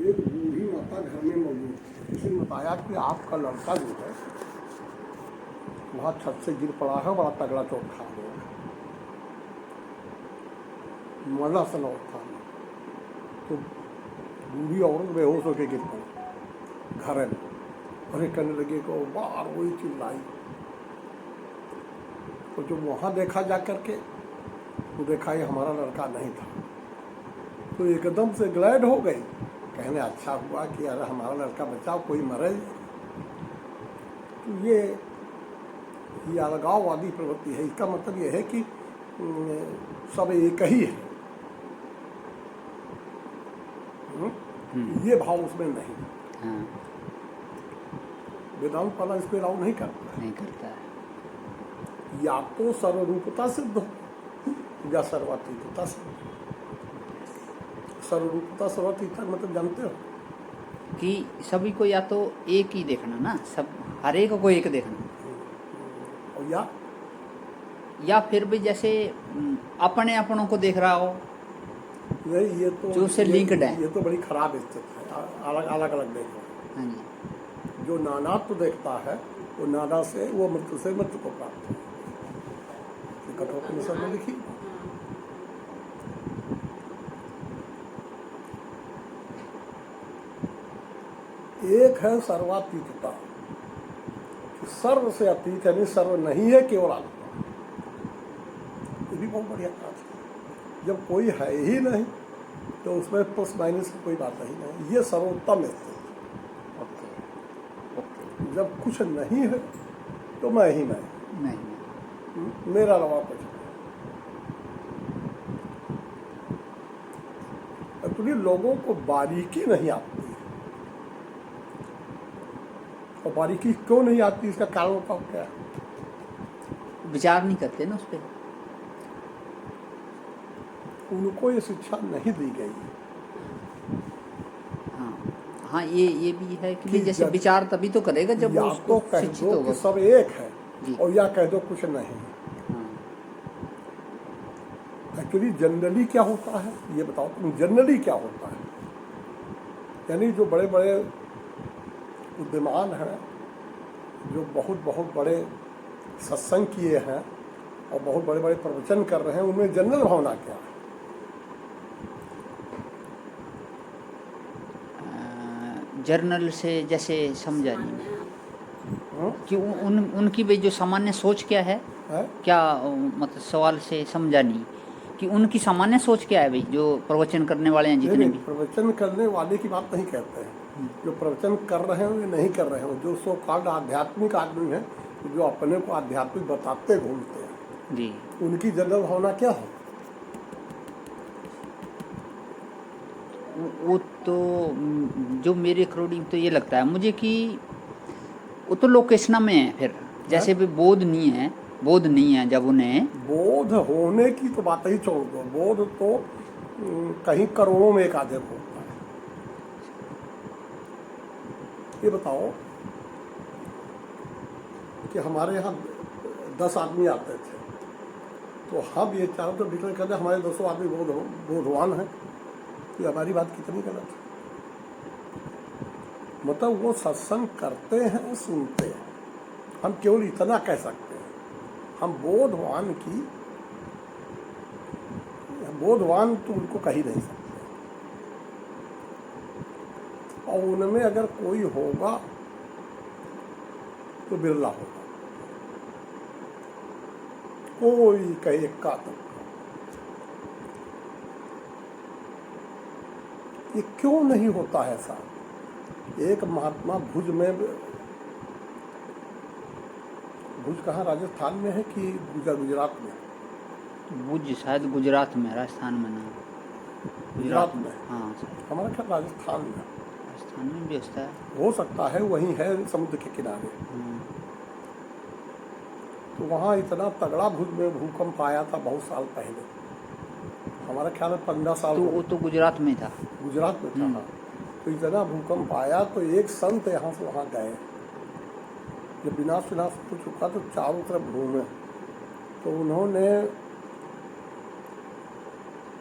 एक बूढ़ी माता घर में मौजूद थी। किसी ने बताया कि आपका लड़का जो है वहाँ छत से गिर पड़ा है, बड़ा तगड़ा चोट खा गया है, मरना सन अवस्था में। तो बूढ़ी औरत बेहोश होकर गिर पड़ी घर में। अरे कहने लगे कि बार वही चिल्लाई। तो जब वहाँ देखा जा करके तो देखा ये हमारा लड़का नहीं था, तो एकदम से ग्लैड हो गई। कहने अच्छा हुआ कि यार हमारा लड़का बचाओ, कोई मरे। तो ये अलगाववादी प्रवृत्ति है। इसका मतलब ये है कि सब एक ही है। ये भाव उसमें नहीं। हाँ, वेदांत वाला इसको अलाउ नहीं करता है। या तो सर्वरूपता सिद्ध हो या सर्वातीतता सिद्ध हो। सर्वरूपता सर्वातीतता मतलब जानते हो कि सभी को या तो एक ही देखना ना, सब हर एक को एक देखना, और या फिर भी जैसे अपने अपनों को देख रहा हो, ये तो जो उससे लिंक्ड है। ये तो बड़ी खराब स्थिति है। अलग अलग देखना। हाँ जी। जो नानात्व देखता है वो नाना से, वो मृत्यु से मृत्यु को प्राप्त है। कठोपनिषद में लिखी। एक है सर्वातीतता, सर्व से अतीत यानी सर्व नहीं है, केवल आत्मा। ये भी बहुत बढ़िया बात है। जब कोई है ही नहीं तो उसमें प्लस माइनस की कोई बात ही नहीं। ये सर्वोत्तम स्थिति। जब कुछ नहीं है तो मैं ही मैं, मेरा अलावा कुछ नहीं। एक्चुअली लोगों को बारीकी नहीं आती है। और बारीकी क्यों नहीं आती, इसका कारण बताओ क्या है? विचार नहीं करते ना उस पर। उनको ये शिक्षा नहीं दी गई। हाँ, ये भी है कि जैसे विचार तभी तो करेगा जब वो उसको शिक्षित होगा। सब एक है और या कह दो कुछ नहीं। एक्चुअली जनरली क्या होता है ये बताओ तुम। जनरली क्या होता है? यानी जो बड़े बड़े बुद्धिमान हैं, जो बहुत बहुत बड़े सत्संग किए हैं और बहुत बड़े बड़े प्रवचन कर रहे हैं, उनमें जनरल भावना क्या है? जर्नल से जैसे समझा नहीं कि उनकी भी जो सामान्य सोच क्या है, क्या मतलब सवाल से समझा नहीं कि उनकी सामान्य सोच क्या है भाई, जो प्रवचन करने वाले हैं जितने भी। प्रवचन करने वाले की बात नहीं कहते हैं। जो प्रवचन कर रहे हैं वे नहीं कर रहे हैं, जो सो कॉल्ड आध्यात्मिक आदमी है, जो अपने को आध्यात्मिक बताते घूमते हैं जी, उनकी जनरल भावना क्या है? वो तो जो मेरे अकॉर्डिंग तो ये लगता है मुझे कि वो तो लोकेशना में है। फिर जैसे भी बोध नहीं है जब उन्हें बोध होने की तो बात ही छोड़ दो। बोध तो कहीं करोड़ों में एक आधे को होता है। ये बताओ कि हमारे यहाँ 10 आदमी आते थे तो हम ये चारों तो डिक्लेयर करते हमारे 200 आदमी बोधवान हैं। ये हमारी बात कितनी गलत है? मतलब वो सत्संग करते हैं, सुनते हैं। हम केवल इतना कह सकते हैं, हम बोधवान तो उनको कह ही नहीं सकते। और उनमें अगर कोई होगा तो बिरला होगा, कोई कहे का तो। ये क्यों नहीं होता है ऐसा? एक महात्मा भुज कहाँ राजस्थान में है कि गुजरात में? भुज शायद गुजरात में, राजस्थान में ना। गुजरात में। हाँ, हमारा ख्याल राजस्थान में। राजस्थान में भी होता है, हो सकता है, वहीं है समुद्र के किनारे। तो वहाँ इतना तगड़ा भुज में भूकंप आया था बहुत साल पहले। हमारा ख्याल है 15 साल। तो वो तो गुजरात में था। गुजरात में था। तो इतना भूकंप आया तो एक संत यहाँ से वहाँ गए। जब विनाश हो चुका तो चारों तरफ घूमे। तो उन्होंने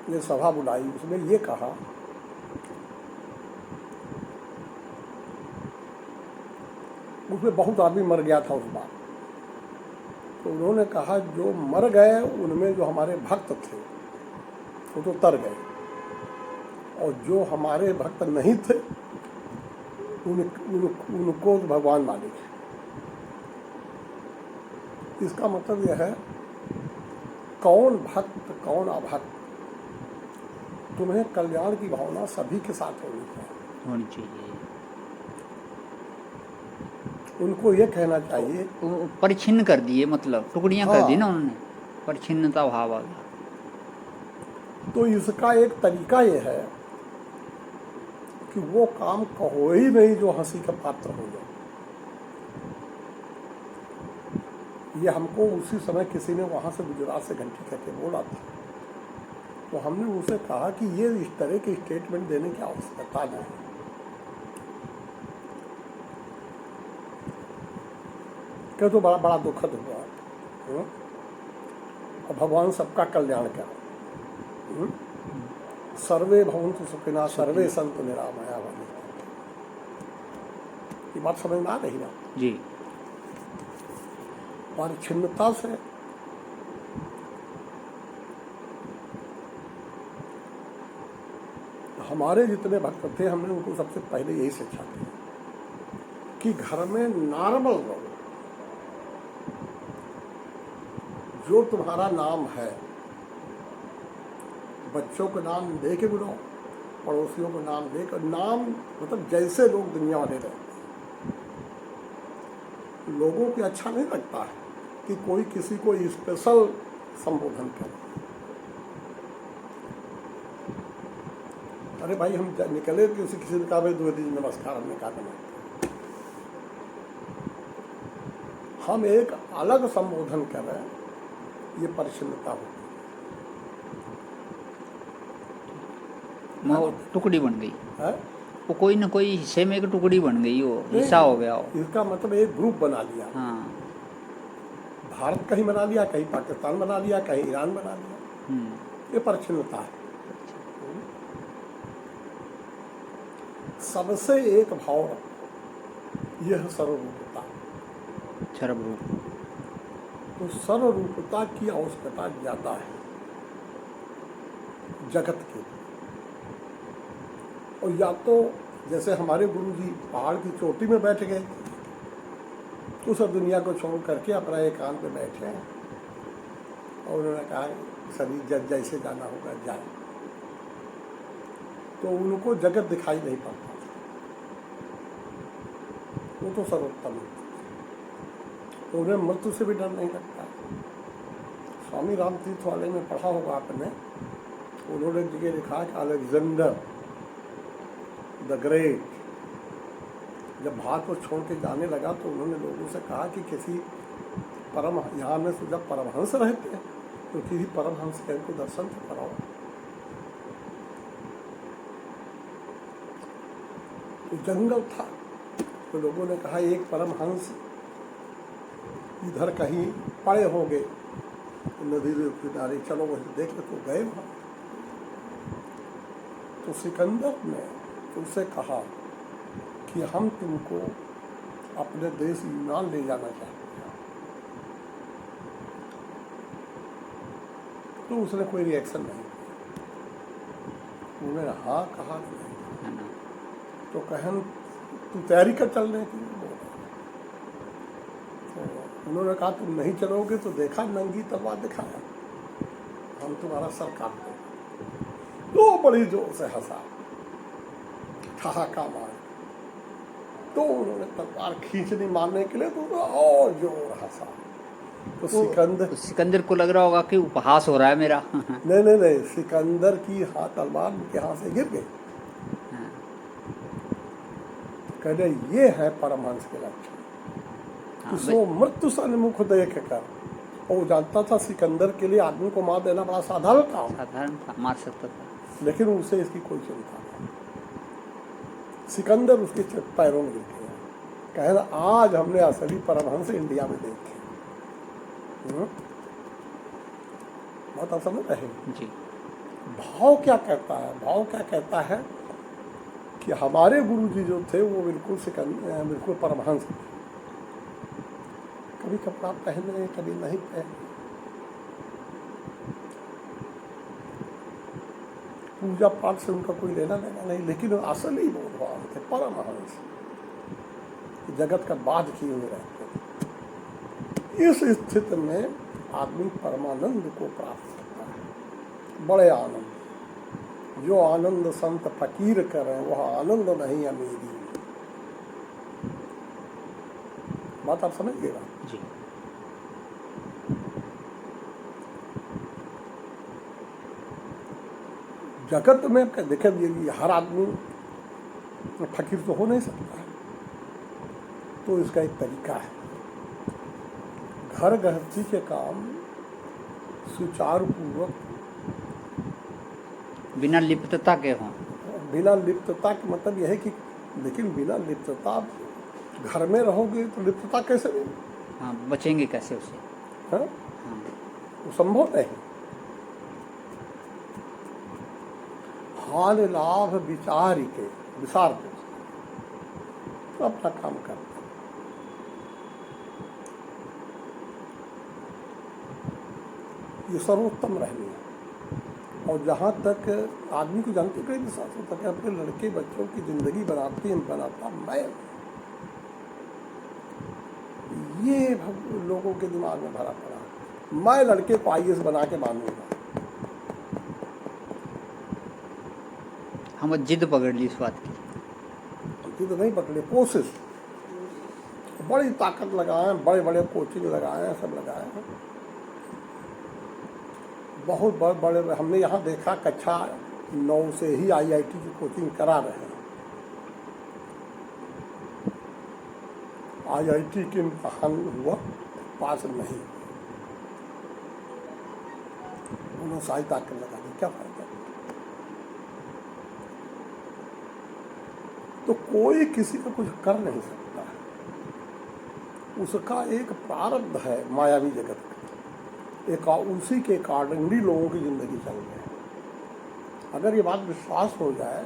ये सभा बुलाई, उसमें ये कहा उसमें बहुत आदमी मर गया था उस बार। तो उन्होंने कहा जो मर गए उनमें जो हमारे भक्त थे वो तो तर गए, और जो हमारे भक्त नहीं थे उनको तो भगवान मालिक है। इसका मतलब यह है कौन भक्त कौन अभक्त, तुम्हें कल्याण की भावना सभी के साथ होनी चाहिए। उनको ये कहना चाहिए, परिच्छिन्न कर दिए, मतलब टुकड़ियां कर दी ना उन्होंने, परिच्छिन्नता भाव आ गया। तो इसका एक तरीका ये है कि वो काम कहो ही नहीं जो हंसी का पात्र हो जाए। ये हमको उसी समय किसी ने वहां से गुजरात से घंटी करके बोला था, तो हमने उसे कहा कि ये इस तरह के स्टेटमेंट देने की आवश्यकता नहीं। क्या तो बड़ा बड़ा दुखद हुआ। और भगवान सबका कल्याण करे। सर्वे भवन्तु सुखिनः सर्वे सन्तु निरामया वाली ये बात समझ में आ रही ना जी। परिच्छिन्नता से हमारे जितने भक्त थे हमने उनको सबसे पहले यही शिक्षा दी कि घर में नॉर्मल रहो, जो तुम्हारा नाम है बच्चों को नाम दे के बुलाओ, पड़ोसियों को नाम दे कर, नाम मतलब जैसे लोग दुनिया वाले रहते हैं। लोगों को अच्छा नहीं लगता है कि कोई किसी को स्पेशल संबोधन करे। अरे भाई हम निकले किसी ने कहा भाई दो दिन नमस्कार, हमने कहा नमस्कार। हम एक अलग संबोधन कर रहे हैं, ये परिच्छिन्नता होती है। टुकड़ी बन गई है, वो कोई ना कोई हिस्से में एक टुकड़ी बन गई, वो हिस्सा हो गया हो। इसका मतलब एक ग्रुप बना लिया। हाँ। भारत कहीं बना लिया, कहीं पाकिस्तान बना लिया, कहीं ईरान बना लिया। ये परिच्छिन्नता है। सबसे एक भाव रखो, यह सर्वरूपता। सर्वरूप तो सर्वरूपता की आवश्यकता ज्यादा है जगत के। और या तो जैसे हमारे गुरुजी पहाड़ की चोटी में बैठ गए, तो सब दुनिया को छोड़ करके अपना एकांत पे बैठे हैं और उन्होंने कहा सभी जब जैसे जाना होगा जाए। तो उनको जगत दिखाई नहीं पड़ता, वो तो सर्वोत्तम है, तो उन्हें मृत्यु से भी डर नहीं लगता। स्वामी रामतीर्थ वाले में पढ़ा होगा आपने, उन्होंने एक जगह लिखा कि अलेक्जेंडर द ग्रेट जब भारत को छोड़ के जाने लगा तो उन्होंने लोगों से कहा कि किसी परम, यहाँ में जब परमहंस रहते हैं तो किसी परमहंस के इनको दर्शन तो कराओ। तो जंगल था, तो लोगों ने कहा एक परमहंस इधर कहीं पड़े होंगे नदी के किनारे, चलो वही देख ले। तो गए वहाँ, तो सिकंदर ने उनसे कहा कि हम तुमको अपने देश यूनान ले जाना चाहते हैं। तो उसने कोई रिएक्शन नहीं किया। उन्होंने हाँ कहा नहीं, तो कहन तू तैयारी कर चलने की। तो उन्होंने कहा तुम नहीं चलोगे तो देखा नंगी तलवार दिखाया, हम तुम्हारा सर काट देंगे। तो बड़ी जोर से हंसा, ठहाका मार। तो उन्होंने तलवार खींचनी मारने के लिए तो और जोर हंसा। तो सिकंदर को लग रहा होगा कि उपहास हो रहा है मेरा। नहीं, सिकंदर की हाथ तलवार उनके हाथ से गिर गई। कहते ये है परमहंस के लक्षण। उसको मृत्यु सन्मुख देख कर, और जानता था सिकंदर के लिए आदमी को मार देना बड़ा साधारण था, मार सकता था, लेकिन उसे इसकी कोई चिंता नहीं। सिकंदर उसके पैरों में गिर गया। कहना आज हमने असली परमहंस इंडिया में देखे। बात आप समझ रहे हैं जी। भाव क्या कहता है? भाव क्या कहता है कि हमारे गुरुजी जो थे वो बिल्कुल परमहंस थे। कभी कपड़ा पहने कभी नहीं पहने, पूजा पाठ से उनका कोई लेना देना नहीं, लेकिन असली बोधवान थे, परमहंस, जगत का बाध किए हुए रहते थे। इस स्थिति में आदमी परमानंद को प्राप्त करता है, बड़े आनंद। जो आनंद संत फकीर करें वह आनंद नहीं अमीरी। बात आप समझिएगा जी। जगत में देखे हर आदमी फकीर तो हो नहीं सकता है, तो इसका एक तरीका है, घर गृहस्थी के काम सुचारू पूर्वक बिना लिप्तता के हों। बिना लिप्तता का मतलब यह है कि, लेकिन बिना लिप्तता घर में रहोगे तो लिप्तता कैसे नहीं? हाँ, बचेंगे कैसे उससे? हाँ? हाँ। वो संभव नहीं। हाल लाभ विचार के विचार तो अपना काम करते, ये सर्वोत्तम रहनी है। और जहाँ तक आदमी को जानते कई विश्वास होता है अपने लड़के बच्चों की जिंदगी बनाता मैं, ये लोगों के दिमाग में भरा पड़ा है। मैं लड़के को IAS बना के मानूंगा। हम जिद पकड़ ली इस बात की। जिद नहीं पकड़े, कोशिश, बड़ी ताकत लगाए, बड़े बड़े कोचिंग लगाए, सब लगाए हैं, बहुत बड़े। हमने यहाँ देखा कक्षा 9 से ही IIT की कोचिंग करा रहे हैं। IIT के इम्तहान हुआ, पास नहीं, उन्होंने सारी ताकत लगा दी, क्या फायदा? तो कोई किसी का कुछ कर नहीं सकता है, उसका एक प्रारब्ध है मायावी जगत का, एक उसी के अकॉर्डिंगली लोगों की जिंदगी चल रही है। अगर ये बात विश्वास हो जाए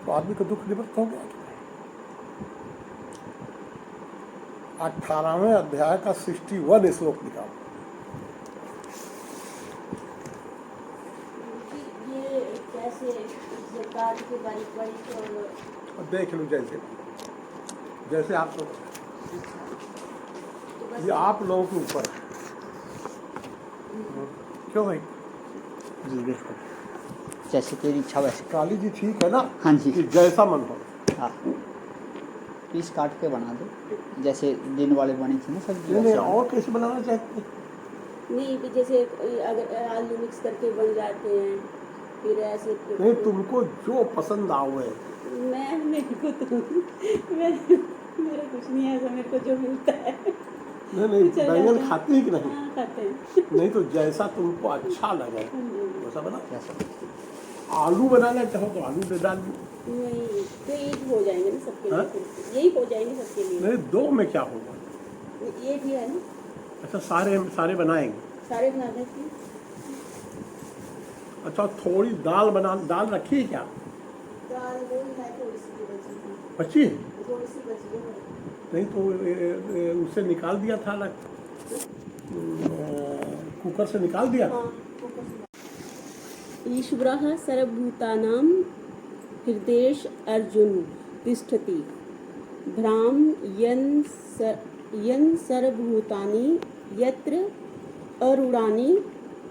तो आदमी का दुख निवृत्त हो गया। 18वें अध्याय का 61 श्लोक निकालो। ये कैसे सरकार के बारीक और देख लो, जैसे आप लोग, ये आप लोगों के ऊपर है। क्यों भाई? जी बिल्कुल, जैसे तेरी इच्छा वैसे। काली जी ठीक है ना? हाँ जी, कि जैसा मन हो। हाँ, पीस काट के बना दो, जैसे दिन वाले बनी थी ना सब्जी। नहीं, और कैसे बनाना चाहते? नहीं, जैसे अगर आलू मिक्स करके बन जाते हैं, फिर ऐसे। नहीं, तुमको जो पसंद आवे। मेरे कुछ नहीं है, ऐसा मेरे को जो मिलता है। नहीं, बैंगन खाते हैं कि नहीं? हाँ, खाते हैं। नहीं तो जैसा तुमको अच्छा लगे वैसा बना। जैसा आलू बनाना चाहो तो आलू दे डाल दो। नहीं, तो एक हो जाएंगे ना सबके हाँ? लिए, यही हो जाएंगे सबके लिए। नहीं, 2 में क्या होगा? ये भी है ना। अच्छा, सारे बनाएंगे। सारे बना देते हैं। अच्छा, थोड़ी दाल रखी है क्या? दाल वो है, थोड़ी सी बची बची है? थोड़ी सी बची है। नहीं तो उसे निकाल दिया था अलग, कुकर से निकाल दिया। ईश्वरः सर्वभूतानां हृदेश अर्जुन तिष्ठति भ्राम यन् सर्वभूतानि यत्र अरूढ़ानि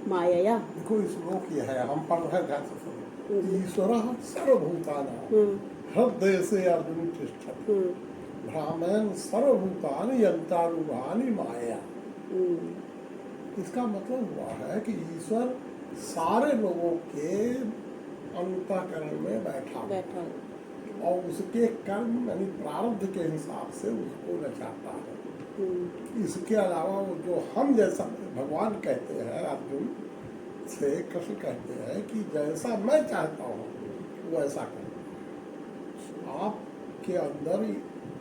मायया। देखो, इस श्लोक ये है, हम पढ़ रहे ध्यान से सुनो। ईश्वरः सर्वभूतानां हृदय से अर्जुन तिष्ठति भ्रामेन सर्वभूतानि यन्तारूढ़ानि माया। इसका मतलब हुआ है कि ईश्वर सारे लोगों के अंतःकरण में बैठा और उसके कर्म यानी प्रारब्ध के हिसाब से उसको नचाता है। इसके अलावा जो हम जैसा भगवान कहते हैं अर्जुन से, कृष्ण कहते हैं कि जैसा मैं चाहता हूँ वैसा करो। आपके अंदर,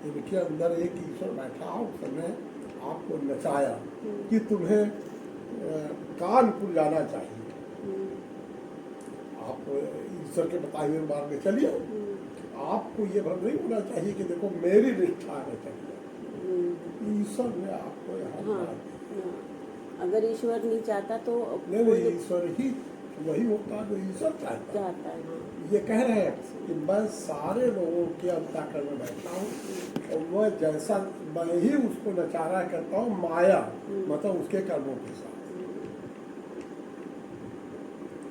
इनके अंदर एक ईश्वर बैठा, उसने आपको नचाया कि तुम्हें कानपुर जाना चाहिए। आप ईश्वर के बताए हुए मार्ग में चलिए। आपको ये भ्रम नहीं होना चाहिए कि देखो मेरी निष्ठा में चलिए। ईश्वर ने आपको यहाँ हाँ, बना दिया। हाँ। अगर ईश्वर नहीं चाहता तो नहीं नहीं, ईश्वर ही वही होता है जो ईश्वर चाहता है। चाहता है। हाँ। ये कह रहे हैं कि मैं सारे लोगों के अंतःकरण में बैठता हूँ और वह जैसा मैं ही उसको नचारा करता हूँ माया मतलब उसके कर्मों के साथ।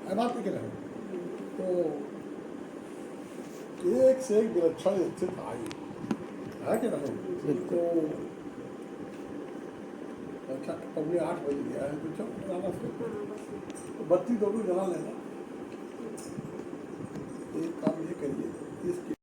है बात लेकिन है तो एक से एक विलक्षण स्थिति आई है कि नहीं। तो अच्छा 7:45 बज गया है तो चलो बनाना फिर तो बत्ती दोनों जला लेना। एक काम ये करिए इसकी